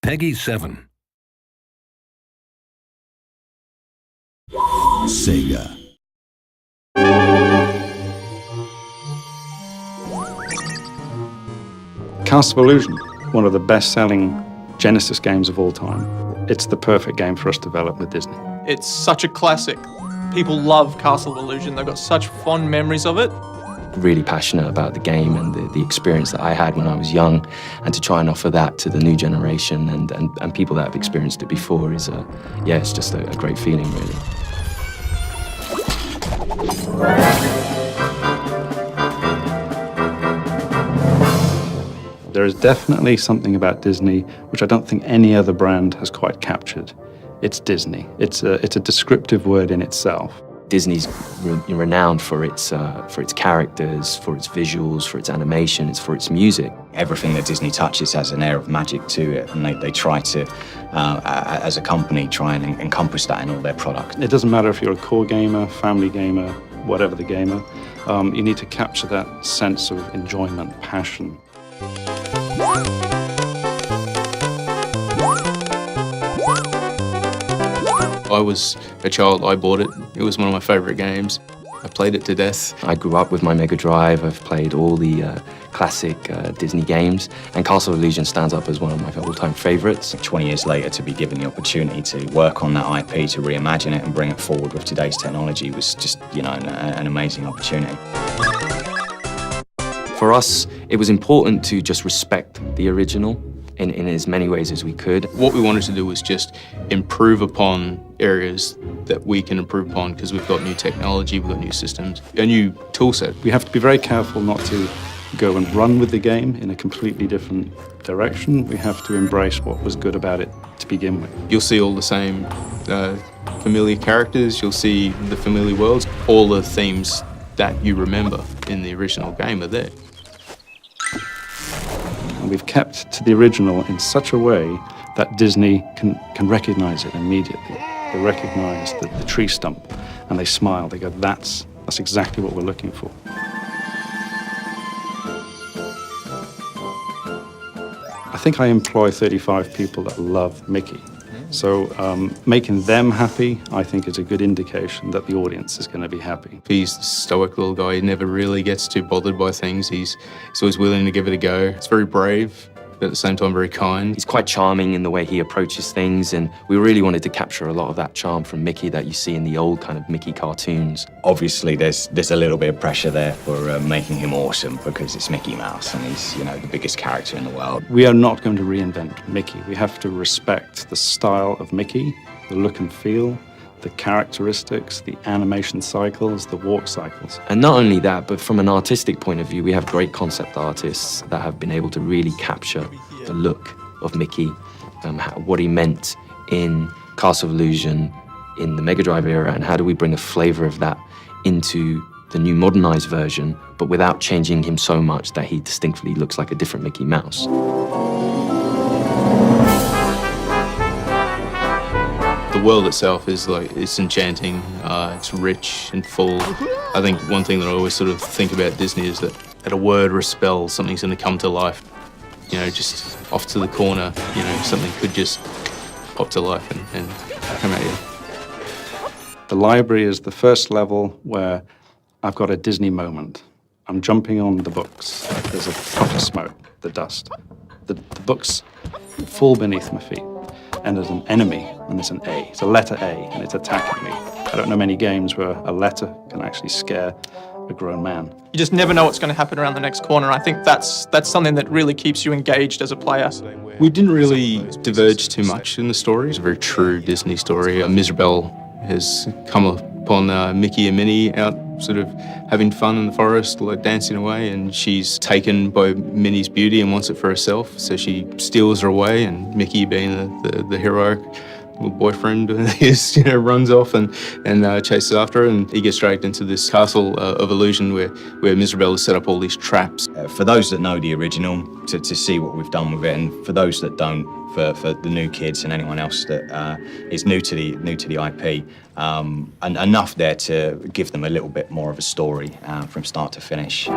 Peggy 7. Sega. Castle of Illusion, one of the best-selling Genesis games of all time. It's the perfect game for us to develop with Disney. It's such a classic. People love Castle of Illusion. They've got such fond memories of it. Really passionate about the game and the experience that I had when I was young, and to try and offer that to the new generation and people that have experienced it before is, it's just a great feeling, really. There is definitely something about Disney which I don't think any other brand has quite captured. It's Disney. It's a descriptive word in itself. Disney's renowned for its characters, for its visuals, for its animation, for its music. Everything that Disney touches has an air of magic to it, and they try to, as a company, try and encompass that in all their products. It doesn't matter if you're a core gamer, family gamer, whatever the gamer, you need to capture that sense of enjoyment, passion. I was a child, I bought it. It was one of my favourite games. I played it to death. I grew up with my Mega Drive. I've played all the classic Disney games, and Castle of Illusion stands up as one of my all-time favourites. 20 years later, to be given the opportunity to work on that IP, to reimagine it and bring it forward with today's technology was just, an amazing opportunity. For us, it was important to just respect the original in as many ways as we could. What we wanted to do was just improve upon areas that we can improve upon, because we've got new technology, we've got new systems, a new tool set. We have to be very careful not to go and run with the game in a completely different direction. We have to embrace what was good about it to begin with. You'll see all the same familiar characters, you'll see the familiar worlds, all the themes that you remember in the original game are there. And we've kept to the original in such a way that Disney can recognize it immediately. They recognize the tree stump and they smile. They go, that's exactly what we're looking for. I think I employ 35 people that love Mickey. So making them happy, I think, is a good indication that the audience is going to be happy. He's a stoic little guy. He never really gets too bothered by things. He's always willing to give it a go. It's very brave, but at the same time very kind. He's quite charming in the way he approaches things, and we really wanted to capture a lot of that charm from Mickey that you see in the old kind of Mickey cartoons. Obviously, there's a little bit of pressure there for making him awesome, because it's Mickey Mouse and he's, the biggest character in the world. We are not going to reinvent Mickey. We have to respect the style of Mickey, the look and feel, the characteristics, the animation cycles, the walk cycles. And not only that, but from an artistic point of view, we have great concept artists that have been able to really capture the look of Mickey, what he meant in Castle of Illusion, in the Mega Drive era, and how do we bring a flavor of that into the new modernized version, but without changing him so much that he distinctly looks like a different Mickey Mouse. The world itself is it's enchanting, it's rich and full. I think one thing that I always sort of think about Disney is that at a word or a spell, something's going to come to life. Just off to the corner, something could just pop to life and come at you. The library is the first level where I've got a Disney moment. I'm jumping on the books. There's a puff of smoke, the dust. The books fall beneath my feet. And there's an enemy, and there's an A. It's a letter A, and it's attacking me. I don't know many games where a letter can actually scare a grown man. You just never know what's going to happen around the next corner. I think that's something that really keeps you engaged as a player. We didn't really diverge too much in the story. It's a very true Disney story. Mizrabel has come upon Mickey and Minnie out sort of having fun in the forest, dancing away, and she's taken by Minnie's beauty and wants it for herself, so she steals her away, and Mickey, being the heroic little boyfriend, runs off and chases after her, and he gets dragged into this castle of illusion where Mizrabel has set up all these traps. For those that know the original, to see what we've done with it, and for those that don't, for the new kids and anyone else that is new to the IP, and enough there to give them a little bit more of a story from start to finish.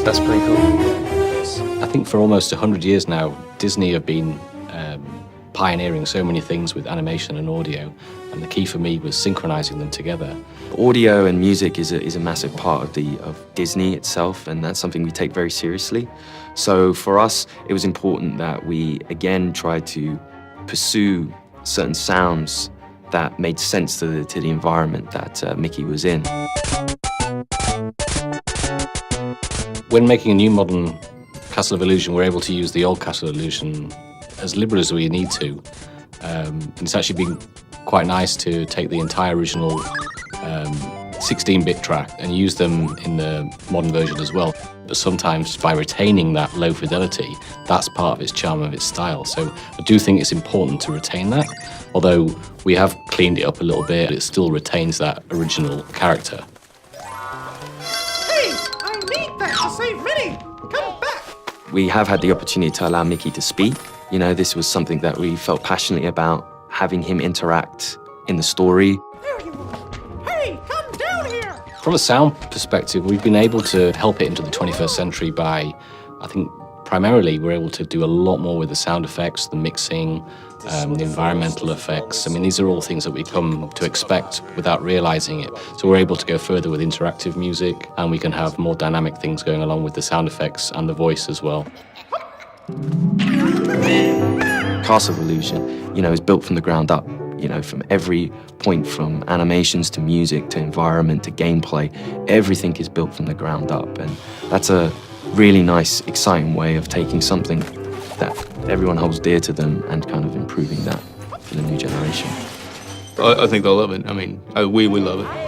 That's pretty cool. I think for almost 100 years now, Disney have been pioneering so many things with animation and audio, and the key for me was synchronizing them together. Audio and music is a massive part of Disney itself, and that's something we take very seriously. So for us, it was important that we again tried to pursue certain sounds that made sense to the environment that Mickey was in. When making a new modern Castle of Illusion, we're able to use the old Castle of Illusion as liberal as we need to. And it's actually been quite nice to take the entire original 16-bit track and use them in the modern version as well. But sometimes by retaining that low fidelity, that's part of its charm, of its style. So I do think it's important to retain that. Although we have cleaned it up a little bit, it still retains that original character. Hey, I need that to save Minnie! Come back! We have had the opportunity to allow Mickey to speak. You know, this was something that we felt passionately about, having him interact in the story. There you are! Hey, come down here! From a sound perspective, we've been able to help it into the 21st century by, I think, primarily we're able to do a lot more with the sound effects, the mixing, the environmental effects. I mean, these are all things that we come to expect without realizing it. So we're able to go further with interactive music, and we can have more dynamic things going along with the sound effects and the voice as well. Castle of Illusion, you know, is built from the ground up. You know, from every point, from animations to music to environment to gameplay, everything is built from the ground up, and that's a really nice, exciting way of taking something that everyone holds dear to them and kind of improving that for the new generation. I think they'll love it. I mean, we love it.